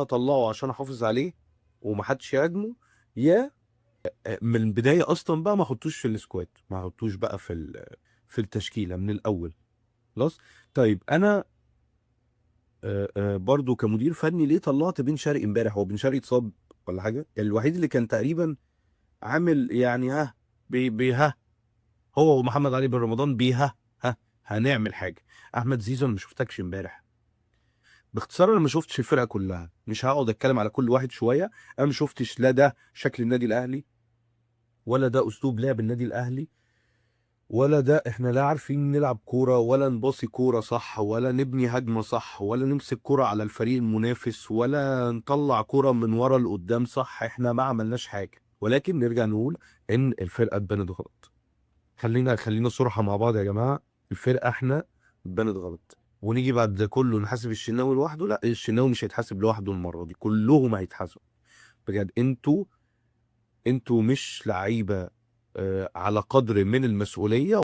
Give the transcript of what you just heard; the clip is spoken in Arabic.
هطلعه عشان احافظ عليه ومحدش يهاجمه، يا من البدايه اصلا بقى ما احطوش في السكواد، ما احطوش بقى في التشكيله من الاول. خلاص. طيب انا برضو كمدير فني ليه طلعت بن شرقي امبارح؟ هو بن شرقي اتصاب ولا حاجه؟ الوحيد اللي كان تقريبا عامل يعني ها ها هو ومحمد علي بن رمضان ها هنعمل حاجه. احمد زيزو انا ما شفتكش امبارح. باختصار انا ما شفتش الفرقه كلها، مش هقعد اتكلم على كل واحد شويه. انا ما شفتش لا ده شكل النادي الاهلي، ولا ده اسلوب لعب النادي الاهلي، ولا ده احنا لا عارفين نلعب كوره، ولا نباصي كوره صح، ولا نبني هجمه صح، ولا نمسك كوره على الفريق المنافس، ولا نطلع كوره من ورا لقدام صح. احنا ما عملناش حاجه، ولكن نرجع نقول ان الفرقه اتبنت غلط. خلينا صراحه مع بعض يا جماعه. الفرقه احنا اتبنت غلط، ونيجي بعد ده كله نحاسب الشناوي لوحده؟ لا، الشناوي مش هيتحاسب لوحده المره دي، كلهم هيتحاسبوا. بجد انتوا مش لعيبه على قدر من المسؤوليه.